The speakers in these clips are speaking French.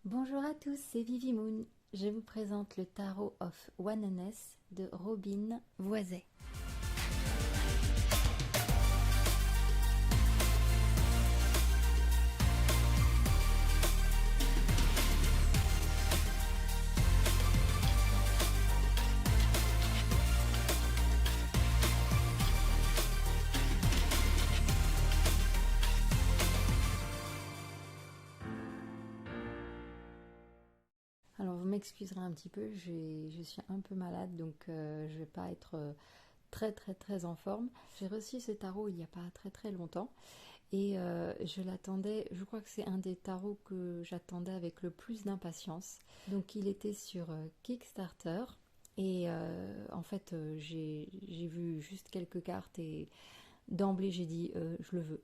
Bonjour à tous, c'est Vivi Moon. Je vous présente le Tarot of Oneness de Robin Voiset. Alors vous m'excuserez un petit peu, je suis un peu malade donc je vais pas être très en forme. J'ai reçu ce tarot il n'y a pas très longtemps et je l'attendais, je crois que c'est un des tarots que j'attendais avec le plus d'impatience. Donc il était sur Kickstarter et en fait j'ai vu juste quelques cartes et d'emblée j'ai dit je le veux.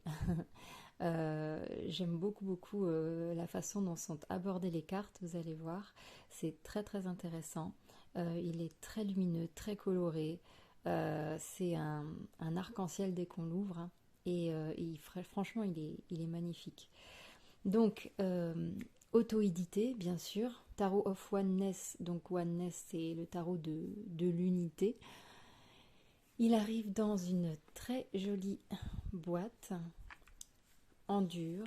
J'aime beaucoup la façon dont sont abordées les cartes, vous allez voir, c'est très intéressant. Il est très lumineux, très coloré. C'est un arc-en-ciel dès qu'on l'ouvre, hein. Et franchement, il est magnifique. Donc, auto-édité, bien sûr. Tarot of Oneness, donc Oneness, c'est le tarot de l'unité. Il arrive dans une très jolie boîte en dur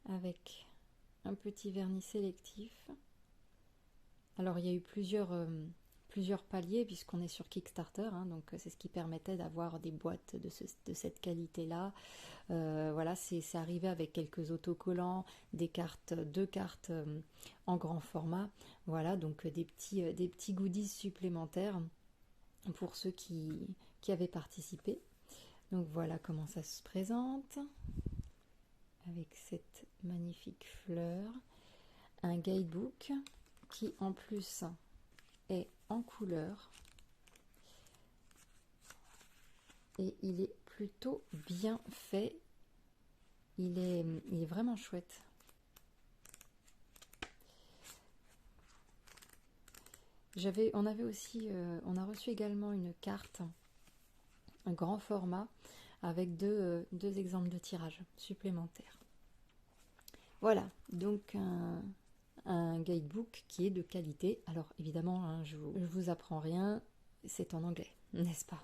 avec un petit vernis sélectif. Alors il y a eu plusieurs paliers puisqu'on est sur Kickstarter, hein, donc c'est ce qui permettait d'avoir des boîtes de cette qualité-là. Voilà, c'est arrivé avec quelques autocollants, deux cartes en grand format. Voilà, donc des petits goodies supplémentaires pour ceux qui avaient participé. Donc voilà comment ça se présente avec cette magnifique fleur, un guidebook qui en plus est en couleur et il est plutôt bien fait, il est vraiment chouette. On a reçu également une carte, un grand format avec deux exemples de tirage supplémentaires. Voilà, donc un guidebook qui est de qualité. Alors évidemment, hein, je vous apprends rien, c'est en anglais, n'est-ce pas?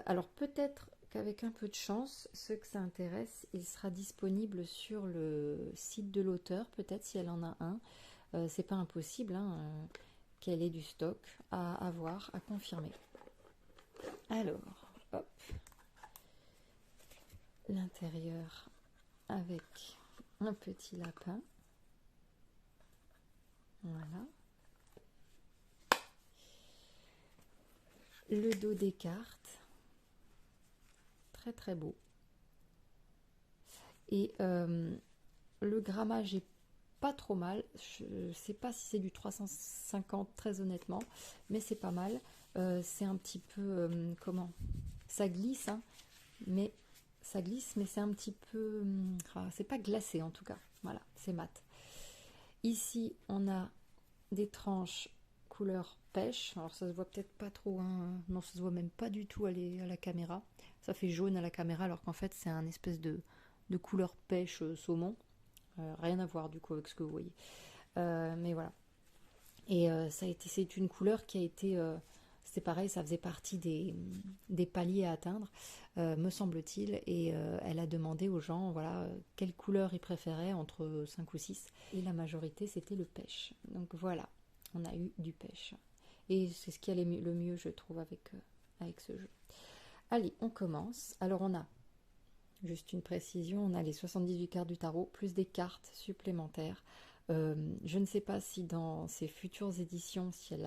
Alors peut-être qu'avec un peu de chance, ceux que ça intéresse, il sera disponible sur le site de l'auteur, peut-être si elle en a un. C'est pas impossible, hein, qu'elle ait du stock à avoir, à confirmer. Alors, hop, l'intérieur avec un petit lapin. Voilà. Le dos des cartes, très beau. Et le grammage est pas trop mal. Je ne sais pas si c'est du 350 très honnêtement, mais c'est pas mal. C'est un petit peu comment ça glisse, hein, mais c'est un petit peu c'est pas glacé en tout cas. Voilà, c'est mat. Ici, on a des tranches couleur pêche. Alors ça se voit peut-être pas trop, hein. Non, ça se voit même pas du tout à la caméra. Ça fait jaune à la caméra alors qu'en fait c'est un espèce de couleur pêche saumon. Rien à voir du coup avec ce que vous voyez. Mais voilà. Et c'est une couleur qui a été... c'est pareil, ça faisait partie des paliers à atteindre, me semble-t-il. Et elle a demandé aux gens voilà, quelle couleur ils préféraient entre 5 ou 6. Et la majorité, c'était le pêche. Donc voilà, on a eu du pêche. Et c'est ce qui allait le mieux, je trouve, avec ce jeu. Allez, on commence. Alors on a, juste une précision, on a les 78 cartes du tarot, plus des cartes supplémentaires. Je ne sais pas si dans ses futures éditions, si elle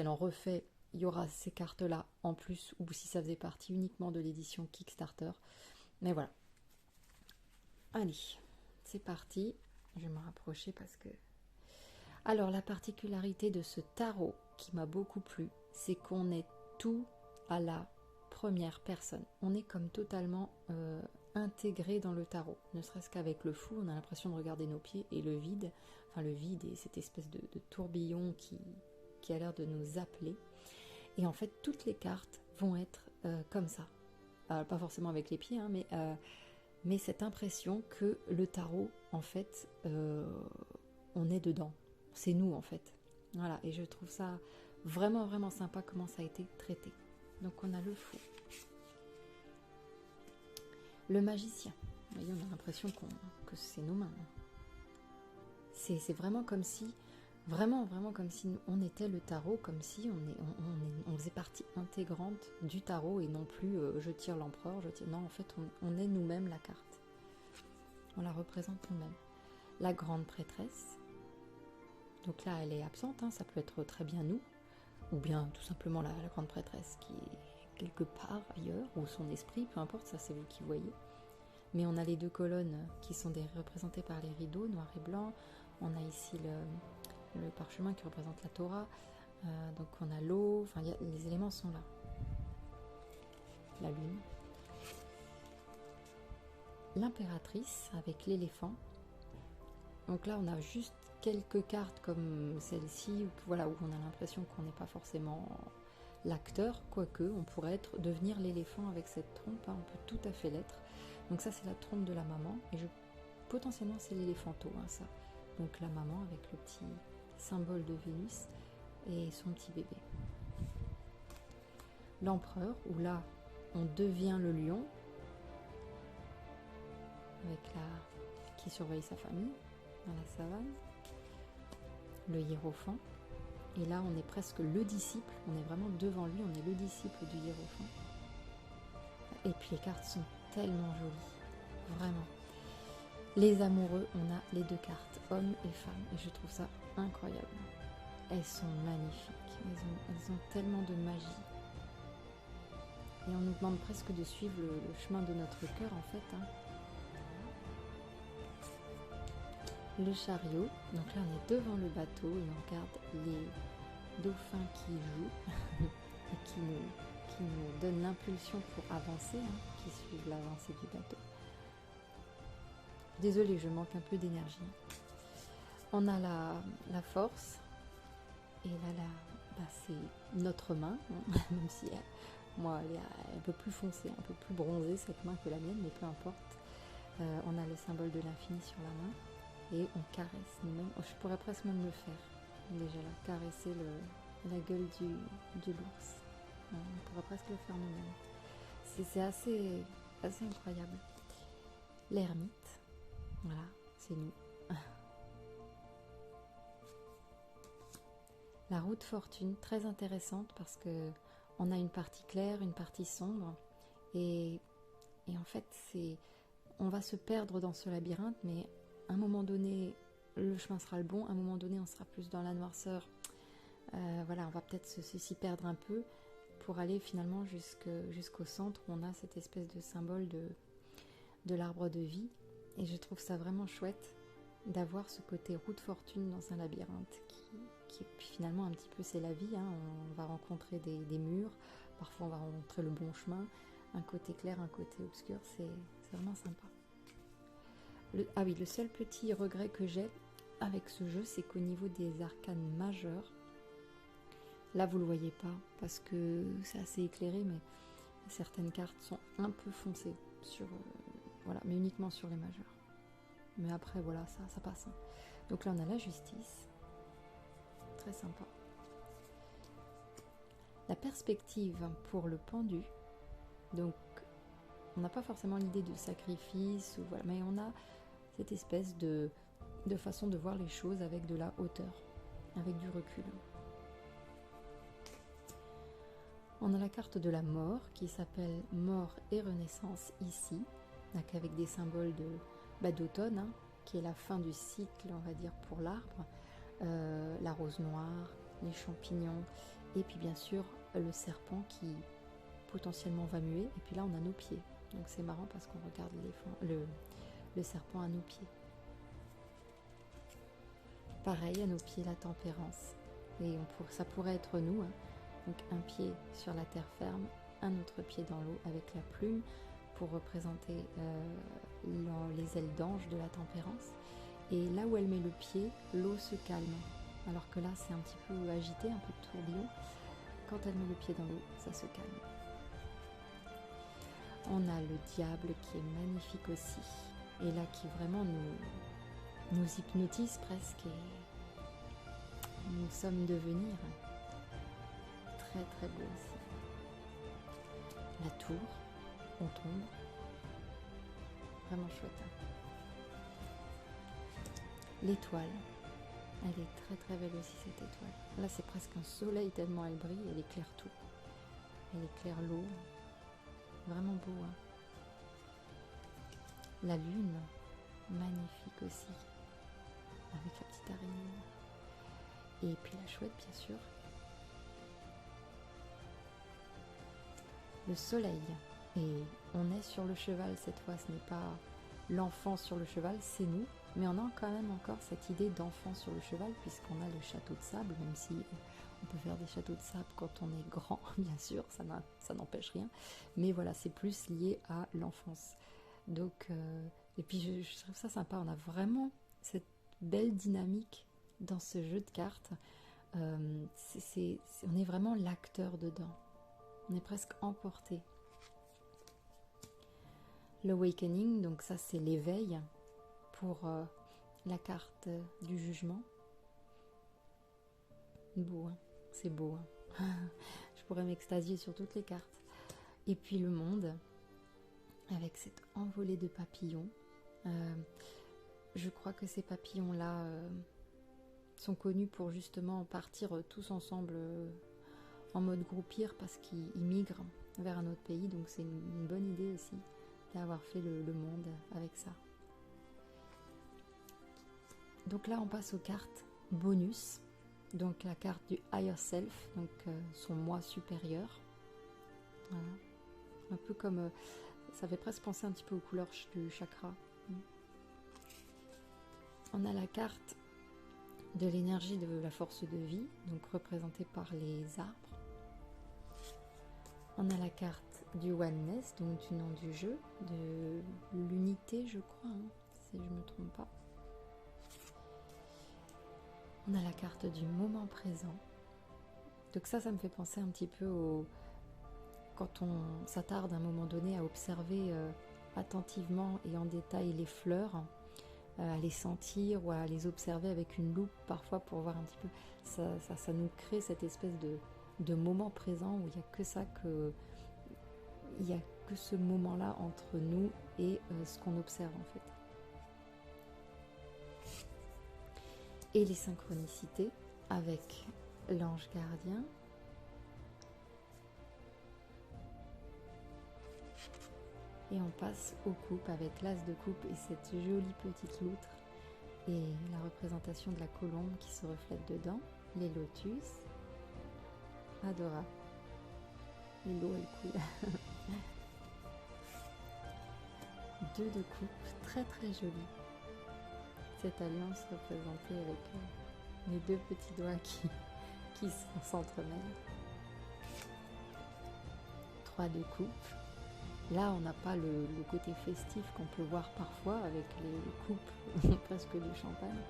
en refait, il y aura ces cartes-là en plus, ou si ça faisait partie uniquement de l'édition Kickstarter. Mais voilà. Allez, c'est parti. Je vais me rapprocher parce que... Alors, la particularité de ce tarot qui m'a beaucoup plu, c'est qu'on est tout à la première personne. On est comme totalement intégré dans le tarot. Ne serait-ce qu'avec le fou, on a l'impression de regarder nos pieds et le vide. Enfin, le vide et cette espèce de tourbillon qui a l'air de nous appeler. Et en fait, toutes les cartes vont être comme ça. Pas forcément avec les pieds, hein, mais mais cette impression que le tarot, en fait, on est dedans. C'est nous, en fait. Voilà, et je trouve ça vraiment, vraiment sympa comment ça a été traité. Donc on a le fou. Le magicien. Vous voyez, on a l'impression que c'est nos mains. C'est vraiment comme si, vraiment comme si on était le tarot, comme si on faisait partie intégrante du tarot et non plus je tire l'empereur, je tire... Non, en fait, on est nous-mêmes la carte. On la représente nous-mêmes. La grande prêtresse. Donc là, elle est absente, hein, ça peut être très bien nous, ou bien tout simplement la grande prêtresse qui est quelque part ailleurs, ou son esprit, peu importe, ça c'est vous qui voyez. Mais on a les deux colonnes qui sont représentées par les rideaux, noir et blanc. On a ici le parchemin qui représente la Torah. Donc on a l'eau, enfin les éléments sont là. La lune. L'impératrice avec l'éléphant. Donc là on a juste quelques cartes comme celle-ci, voilà, où on a l'impression qu'on n'est pas forcément l'acteur, quoique on pourrait devenir l'éléphant avec cette trompe, hein, on peut tout à fait l'être. Donc ça c'est la trompe de la maman, et potentiellement c'est l'éléphanto, hein, ça. Donc la maman avec le petit symbole de Vénus et son petit bébé. L'empereur, où là on devient le lion, avec qui surveille sa famille dans la savane. Le hiérophant, et là on est presque le disciple, on est vraiment devant lui, on est le disciple du hiérophant. Et puis les cartes sont tellement jolies, vraiment. Les amoureux, on a les deux cartes, hommes et femmes, et je trouve ça incroyable. Elles sont magnifiques, elles ont tellement de magie. Et on nous demande presque de suivre le chemin de notre cœur en fait, hein. Le chariot, donc là on est devant le bateau et on regarde les dauphins qui jouent et qui nous donnent l'impulsion pour avancer, hein, qui suivent l'avancée du bateau. Désolée, je manque un peu d'énergie. On a la force, et là c'est notre main, hein, même si moi elle est un peu plus foncée, un peu plus bronzée cette main que la mienne, mais peu importe. On a le symbole de l'infini sur la main. Et on caresse nous-mêmes. Oh, je pourrais presque même le faire. Déjà là, caresser la gueule du l'ours. On pourrait presque le faire nous-mêmes. C'est assez incroyable. L'ermite, voilà, c'est nous. La roue de fortune, très intéressante parce que on a une partie claire, une partie sombre. Et en fait, on va se perdre dans ce labyrinthe, mais à un moment donné, le chemin sera le bon, à un moment donné, on sera plus dans la noirceur. Voilà, on va peut-être s'y perdre un peu pour aller finalement jusqu'au centre où on a cette espèce de symbole de l'arbre de vie. Et je trouve ça vraiment chouette d'avoir ce côté roue de fortune dans un labyrinthe qui finalement un petit peu c'est la vie, hein. On va rencontrer des murs, parfois on va rencontrer le bon chemin, un côté clair, un côté obscur, c'est vraiment sympa. Ah oui, le seul petit regret que j'ai avec ce jeu, c'est qu'au niveau des arcanes majeures, là vous le voyez pas parce que c'est assez éclairé, mais certaines cartes sont un peu foncées voilà, mais uniquement sur les majeures. Mais après voilà, ça passe, hein. Donc là on a la justice, très sympa. La perspective pour le pendu, donc on n'a pas forcément l'idée de sacrifice, voilà, mais on a cette espèce de façon de voir les choses avec de la hauteur, avec du recul. On a la carte de la mort qui s'appelle Mort et Renaissance ici, donc avec des symboles d'automne, hein, qui est la fin du cycle, on va dire, pour l'arbre, la rose noire, les champignons, et puis bien sûr le serpent qui potentiellement va muer, et puis là on a nos pieds. Donc c'est marrant parce qu'on regarde le serpent à nos pieds. Pareil, à nos pieds, la tempérance. Et ça pourrait être nous, hein. Donc un pied sur la terre ferme, un autre pied dans l'eau avec la plume pour représenter les ailes d'ange de la tempérance. Et là où elle met le pied, l'eau se calme. Alors que là, c'est un petit peu agité, un peu tourbillon. Quand elle met le pied dans l'eau, ça se calme. On a le diable qui est magnifique aussi. Et là, qui vraiment nous hypnotise presque. Et nous sommes devenir. Très très beau aussi. La tour, on tombe. Vraiment chouette. L'étoile. Elle est très très belle aussi cette étoile. Là c'est presque un soleil tellement elle brille, elle éclaire tout. Elle éclaire l'eau. Vraiment beau. Hein. La lune, magnifique aussi. Avec la petite araignée. Et puis la chouette bien sûr. Le soleil. Et on est sur le cheval cette fois, ce n'est pas l'enfant sur le cheval, c'est nous. Mais on a quand même encore cette idée d'enfant sur le cheval, puisqu'on a le château de sable, même si on peut faire des châteaux de sable quand on est grand, bien sûr, ça n'empêche rien. Mais voilà, c'est plus lié à l'enfance. Donc, et puis je trouve ça sympa, on a vraiment cette belle dynamique dans ce jeu de cartes. On est vraiment l'acteur dedans. On est presque emporté. L'Awakening, donc ça c'est l'éveil pour la carte du jugement. Beau, hein, c'est beau. Hein. Je pourrais m'extasier sur toutes les cartes. Et puis le monde, avec cette envolée de papillons. Je crois que ces papillons-là sont connus pour justement partir tous ensemble en mode groupir parce qu'ils migrent vers un autre pays. Donc c'est une bonne idée aussi d'avoir fait le monde avec ça. Donc là on passe aux cartes bonus, donc la carte du Higher Self, donc son moi supérieur. Voilà. Un peu comme, ça fait presque penser un petit peu aux couleurs du chakra. On a la carte de l'énergie de la force de vie, donc représentée par les arbres. On a la carte du Oneness, donc du nom du jeu, de l'unité je crois, hein, si je ne me trompe pas. On a la carte du moment présent. Donc ça me fait penser un petit peu au... Quand on s'attarde à un moment donné à observer attentivement et en détail les fleurs, à les sentir ou à les observer avec une loupe parfois pour voir un petit peu, ça nous crée cette espèce de moment présent où il n'y a que ça, il n'y a que ce moment-là entre nous et ce qu'on observe en fait. Et les synchronicités avec l'ange gardien. Et on passe aux coupes avec l'as de coupe et cette jolie petite loutre et la représentation de la colombe qui se reflète dedans, les lotus, adorable, et l'eau elle coule. Deux de coupe, très très jolie. Cette alliance représentée avec mes deux petits doigts qui s'entremêlent. Trois de coupe. Là, on n'a pas le côté festif qu'on peut voir parfois avec les coupes presque du champagne,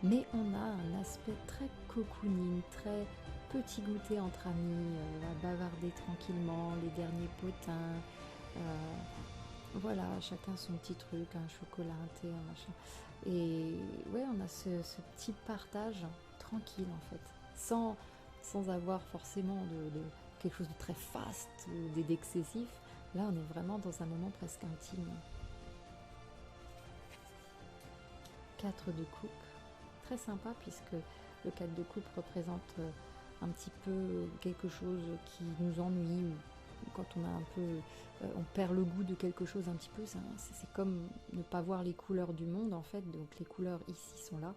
mais on a un aspect très cocooning, très petit goûter entre amis, à bavarder tranquillement, les derniers potins, voilà, chacun son petit truc, un chocolat, un thé, un machin. Et ouais, on a ce petit partage tranquille en fait, sans avoir forcément de quelque chose de très fast ou d'excessif. Là, on est vraiment dans un moment presque intime. 4 de coupe, très sympa puisque le 4 de coupe représente un petit peu quelque chose qui nous ennuie ou quand on a un peu, on perd le goût de quelque chose un petit peu. C'est comme ne pas voir les couleurs du monde en fait. Donc les couleurs ici sont là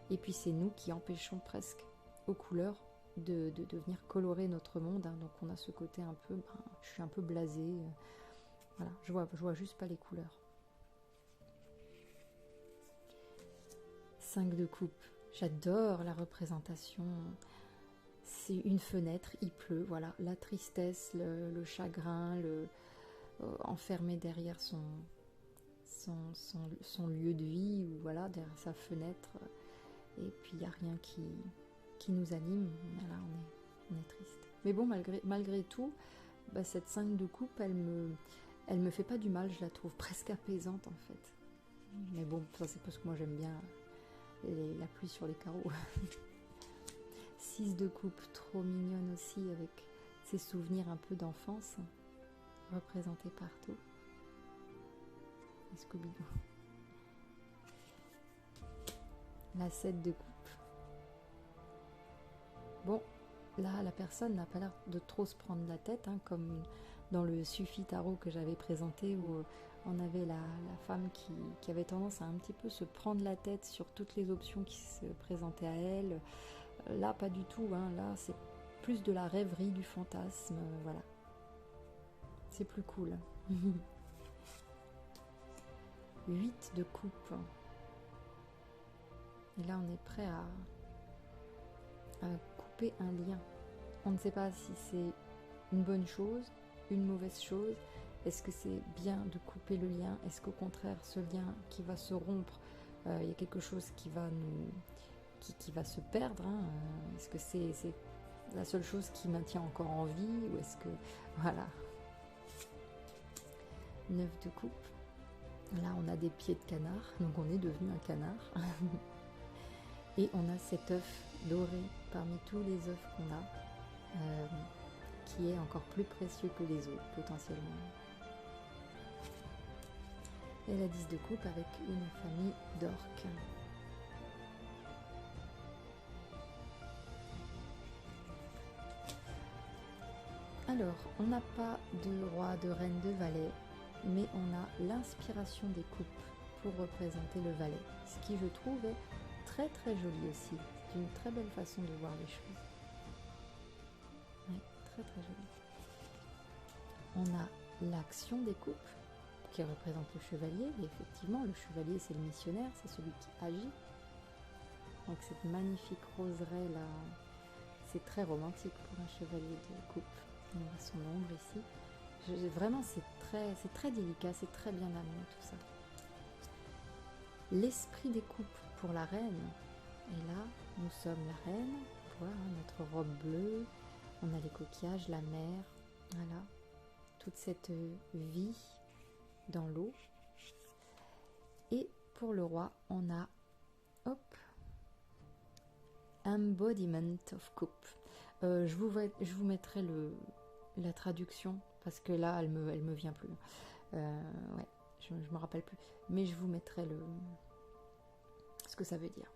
et puis c'est nous qui empêchons presque aux couleurs de venir colorer notre monde, hein. Donc on a ce côté un peu, je suis un peu blasée, voilà, je vois juste pas les couleurs. 5 de coupe, j'adore la représentation, c'est une fenêtre, il pleut, voilà, la tristesse, le chagrin, enfermé derrière son lieu de vie, ou voilà, derrière sa fenêtre, et puis il n'y a rien qui nous anime, voilà, on est triste. Mais bon, malgré tout, cette 5 de coupe, elle Elle me fait pas du mal, je la trouve presque apaisante en fait. Mais bon, ça c'est parce que moi j'aime bien la pluie sur les carreaux. 6 de coupe, trop mignonne aussi, avec ses souvenirs un peu d'enfance, représentés partout. Scooby-Doo. La 7 de coupe. Bon, là, la personne n'a pas l'air de trop se prendre la tête, hein, comme dans le Suffi Tarot que j'avais présenté, où on avait la femme qui avait tendance à un petit peu se prendre la tête sur toutes les options qui se présentaient à elle. Là, pas du tout, hein, là, c'est plus de la rêverie, du fantasme, voilà. C'est plus cool. 8 de coupe. Et là, on est prêt à couper un lien. On ne sait pas si c'est une bonne chose, une mauvaise chose. Est-ce que c'est bien de couper le lien? Est-ce qu'au contraire, ce lien qui va se rompre, il y a quelque chose qui va qui va se perdre, hein? Est-ce que c'est la seule chose qui maintient encore en vie, ou est-ce que... Voilà. 9 de coupe. Là, on a des pieds de canard, donc on est devenu un canard. Et on a cet œuf doré parmi tous les œufs qu'on a, qui est encore plus précieux que les autres, potentiellement. Et la 10 de coupe avec une famille d'orques. Alors, on n'a pas de roi, de reine, de valet, mais on a l'inspiration des coupes pour représenter le valet, ce qui, je trouve, est très très joli aussi. C'est une très belle façon de voir les choses. Oui, très très joli. On a l'action des coupes qui représente le chevalier, et effectivement, le chevalier, c'est le missionnaire, c'est celui qui agit. Donc cette magnifique roseraie là, c'est très romantique pour un chevalier de coupe. On voit son ombre ici. Vraiment, c'est très délicat, c'est très bien amené tout ça. L'esprit des coupes pour la reine. Et là, nous sommes la reine. Voilà, notre robe bleue. On a les coquillages, la mer. Voilà. Toute cette vie dans l'eau. Et pour le roi, on a, hop, Embodiment of Coupe. Je vous mettrai la traduction, parce que là, elle me vient plus. Ouais, je me rappelle plus. Mais je vous mettrai ce que ça veut dire.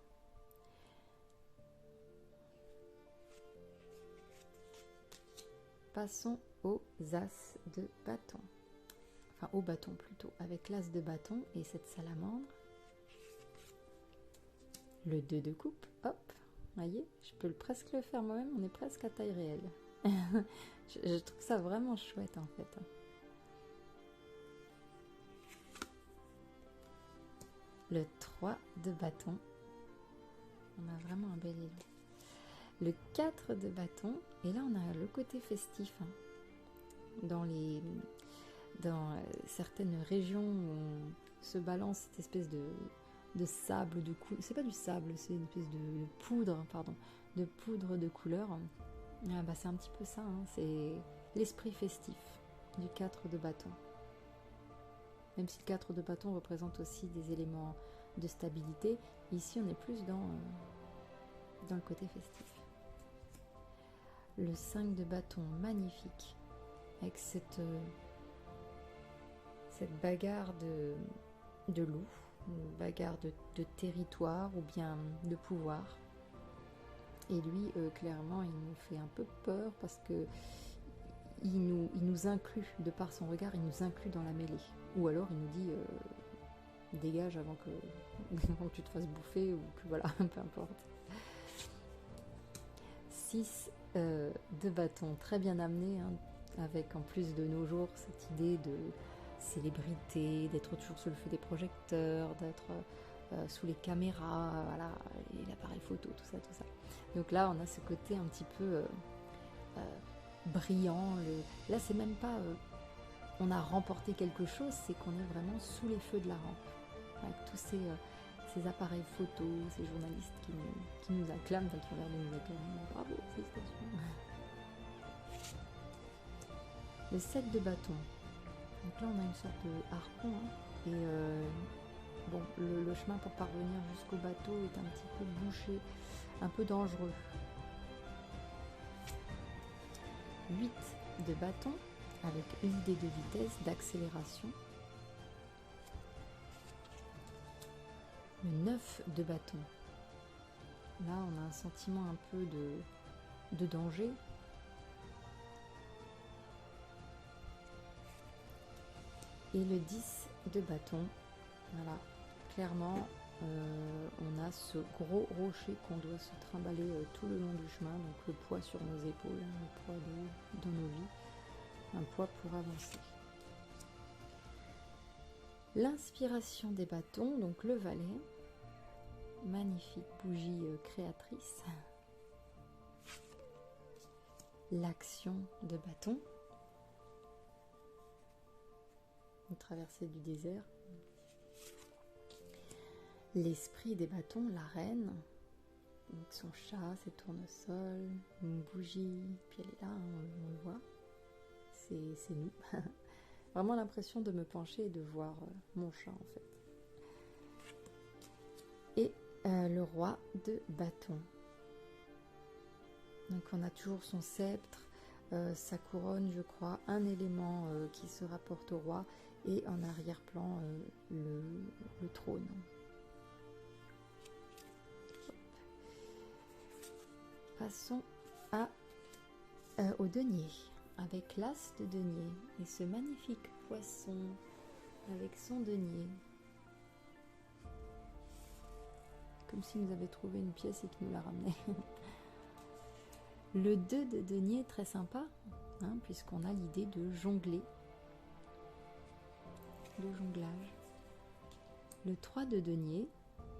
Passons aux as de bâton. Enfin, au bâton plutôt, avec l'as de bâton et cette salamandre. Le 2 de coupe, hop, voyez, je peux presque le faire moi-même, on est presque à taille réelle. je trouve ça vraiment chouette en fait. Le 3 de bâton, on a vraiment un bel élan. Le 4 de bâton, et là on a le côté festif, hein. Dans certaines régions où on se balance cette espèce de sable, c'est pas du sable, c'est une espèce de poudre, pardon, de poudre de couleur. Ah bah c'est un petit peu ça, hein, c'est l'esprit festif du 4 de bâton. Même si le 4 de bâton représente aussi des éléments de stabilité, ici on est plus dans le côté festif. Le 5 de bâton, magnifique, avec cette bagarre de loup, une bagarre de territoire ou bien de pouvoir. Et lui, clairement, il nous fait un peu peur parce que il nous inclut, de par son regard, il nous inclut dans la mêlée. Ou alors il nous dit dégage avant que tu te fasses bouffer, ou que voilà, peu importe. 6 de bâton, très bien amené, hein, avec en plus de nos jours cette idée de célébrité, d'être toujours sous le feu des projecteurs, d'être sous les caméras, voilà, et l'appareil photo, tout ça. Donc là, on a ce côté un petit peu brillant. Là, c'est même pas on a remporté quelque chose, c'est qu'on est vraiment sous les feux de la rampe, avec tous ces appareils photos, ces journalistes qui nous acclament, qui regardent nous acclament. Bravo, félicitations. Le 7 de bâton. Donc là on a une sorte de harpon, hein, et bon, le chemin pour parvenir jusqu'au bateau est un petit peu bouché, un peu dangereux. 8 de bâton avec une idée de vitesse, d'accélération. Le 9 de bâton. Là on a un sentiment un peu de danger. Et le 10 de bâton. Voilà, clairement on a ce gros rocher qu'on doit se trimballer tout le long du chemin, donc le poids sur nos épaules, le poids dans nos vies, un poids pour avancer. L'inspiration des bâtons, donc le valet, magnifique bougie créatrice. L'action de bâton, une traversée du désert. L'esprit des bâtons, la reine, avec son chat, ses tournesols, une bougie, puis elle est là, on le voit, c'est nous. Vraiment l'impression de me pencher et de voir mon chat en fait. Et le roi de bâton. Donc on a toujours son sceptre, sa couronne, je crois, un élément qui se rapporte au roi, et en arrière-plan le trône. Passons au denier, avec l'as de denier et ce magnifique poisson avec son denier. Comme s'il nous avait trouvé une pièce et qu'il nous la ramenait. Le 2 de denier est très sympa, hein, puisqu'on a l'idée de jongler, de jonglage. Le 3 de denier,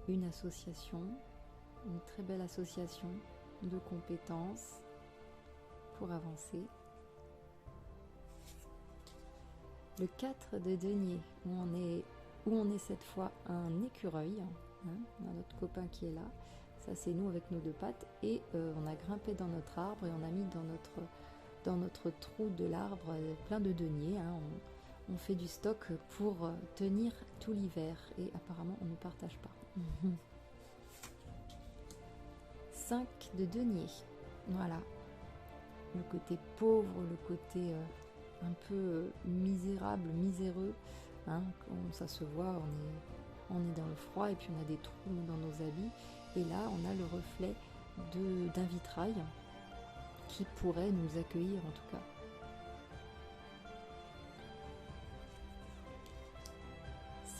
une association, une très belle association de compétences pour avancer. Le 4 de denier, où on est cette fois un écureuil, hein, on a notre copain qui est là, ça c'est nous avec nos deux pattes, et on a grimpé dans notre arbre et on a mis dans notre trou de l'arbre plein de deniers, hein, on fait du stock pour tenir tout l'hiver, et apparemment on ne partage pas. 5 de denier, voilà, le côté pauvre, le côté un peu misérable, miséreux, hein, ça se voit, on est dans le froid et puis on a des trous dans nos habits, et là on a le reflet d'un vitrail qui pourrait nous accueillir en tout cas.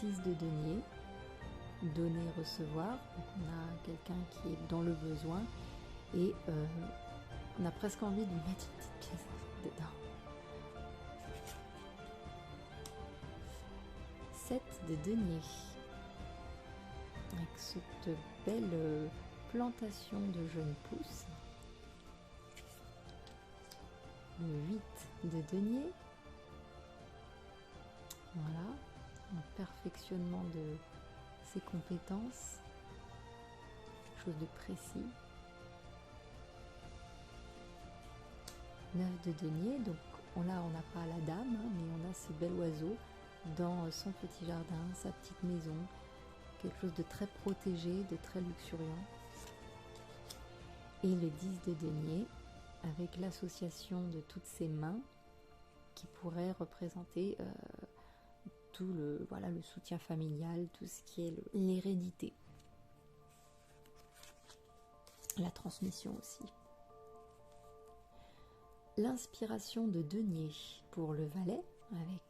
De denier, donner, recevoir, donc on a quelqu'un qui est dans le besoin et on a presque envie de mettre une petite pièce dedans. 7 de denier, avec cette belle plantation de jeunes pousses. Le 8 de denier, voilà, un perfectionnement de ses compétences, quelque chose de précis. 9 de denier, donc là on n'a pas la dame, hein, mais on a ce bel oiseau dans son petit jardin, sa petite maison, quelque chose de très protégé, de très luxuriant. Et le 10 de denier, avec l'association de toutes ses mains, qui pourrait représenter tout le soutien familial, tout ce qui est l'hérédité, la transmission aussi. L'inspiration de denier pour le valet, avec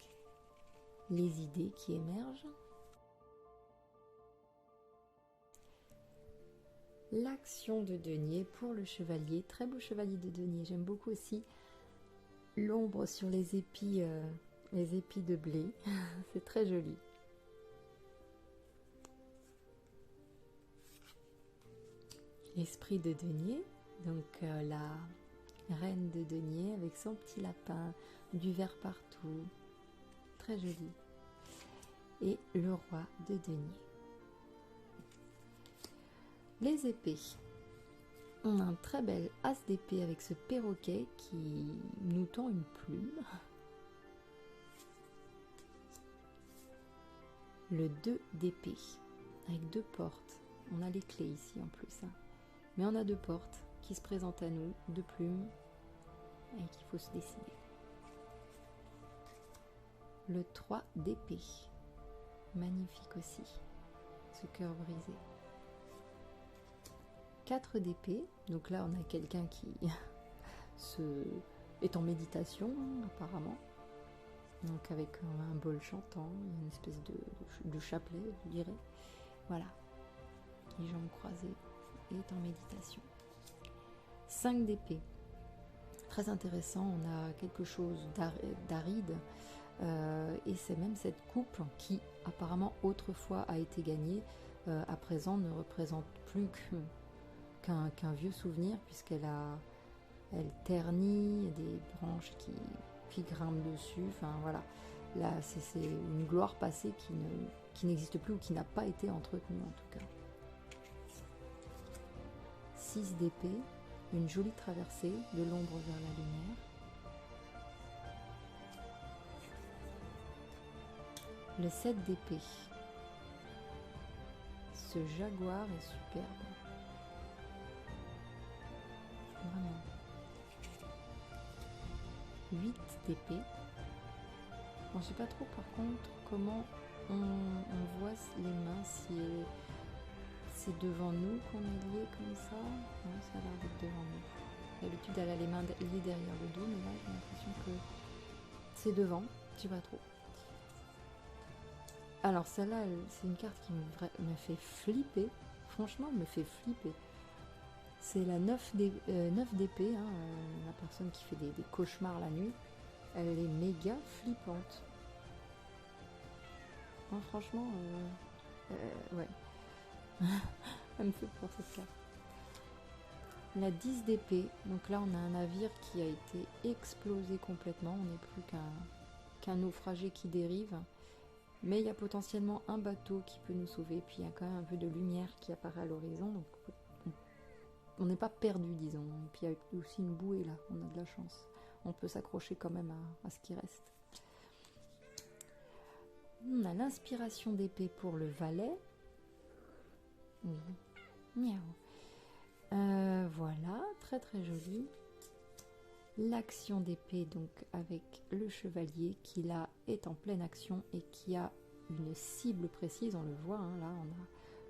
les idées qui émergent. L'action de denier pour le chevalier, très beau chevalier de denier, j'aime beaucoup aussi l'ombre sur les épis de blé, c'est très joli. L'esprit de denier, donc la reine de denier avec son petit lapin, du vert partout, très joli. Et le roi de denier. Les épées. On a un très bel as d'épée avec ce perroquet qui nous tend une plume. Le 2 d'épée, avec 2 portes. On a les clés ici en plus. Hein. Mais on a 2 portes qui se présentent à nous, 2 plumes, et qu'il faut se décider. Le 3 d'épée, magnifique aussi, ce cœur brisé. 4 d'épée, donc là on a quelqu'un qui est en méditation apparemment, donc avec un bol chantant, une espèce de chapelet je dirais, voilà, les jambes croisées, et est en méditation. 5 d'épée, très intéressant, on a quelque chose d'aride, et c'est même cette coupe qui apparemment autrefois a été gagnée, à présent ne représente plus qu'un vieux souvenir, puisqu'elle ternit des branches qui grimpent dessus, enfin voilà, là c'est une gloire passée qui n'existe plus ou qui n'a pas été entretenue en tout cas. 6 d'épée, une jolie traversée de l'ombre vers la lumière. Le 7 d'épée, ce jaguar est superbe. Vraiment. 8 d'épée. On ne sait pas trop par contre comment on voit les mains, si c'est devant nous qu'on est lié comme ça. Non, ça a l'air d'être devant nous. D'habitude elle a les mains liées derrière le dos, mais là j'ai l'impression que c'est devant, je sais pas trop. Alors celle-là, c'est une carte qui me fait flipper. Franchement, elle me fait flipper. C'est la 9 d'épée, hein, la personne qui fait des cauchemars la nuit. Elle est méga flippante. Non, franchement, ouais. Elle me fait peur cette carte. La 10 d'épée. Donc là, on a un navire qui a été explosé complètement. On n'est plus qu'un naufragé qui dérive. Mais il y a potentiellement un bateau qui peut nous sauver. Puis il y a quand même un peu de lumière qui apparaît à l'horizon. Donc on n'est pas perdu, disons. Et puis il y a aussi une bouée là. On a de la chance. On peut s'accrocher quand même à ce qui reste. On a l'inspiration d'épée pour le valet. Oui. Miaou. Voilà, très très joli. L'action d'épée donc avec le chevalier qui là est en pleine action et qui a une cible précise, on le voit, hein, là on a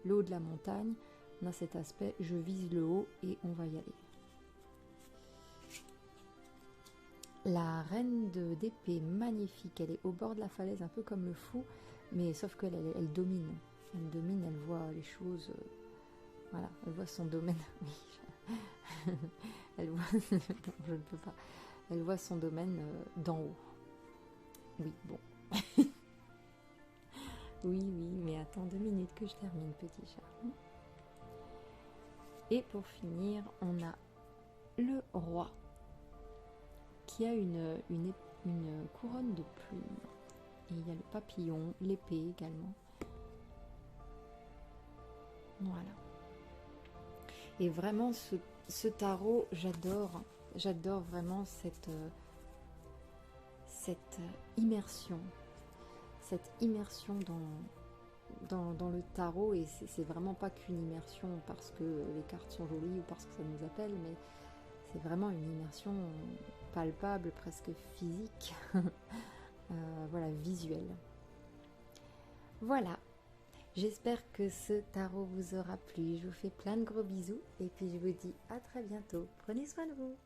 le haut de la montagne, on a cet aspect je vise le haut et on va y aller. La reine d'épée magnifique, elle est au bord de la falaise un peu comme le fou, mais sauf qu'elle elle domine, elle voit les choses, voilà, elle voit son domaine. Elle voit, je ne peux pas. Elle voit son domaine d'en haut. Oui, bon. Oui, mais attends 2 minutes que je termine, petit chat. Et pour finir, on a le roi qui a une couronne de plumes. Et il y a le papillon, l'épée également. Voilà. Et vraiment, ce tarot, j'adore vraiment cette immersion dans le tarot, et c'est vraiment pas qu'une immersion parce que les cartes sont jolies ou parce que ça nous appelle, mais c'est vraiment une immersion palpable, presque physique, voilà, visuelle. Voilà. J'espère que ce tarot vous aura plu. Je vous fais plein de gros bisous et puis je vous dis à très bientôt. Prenez soin de vous.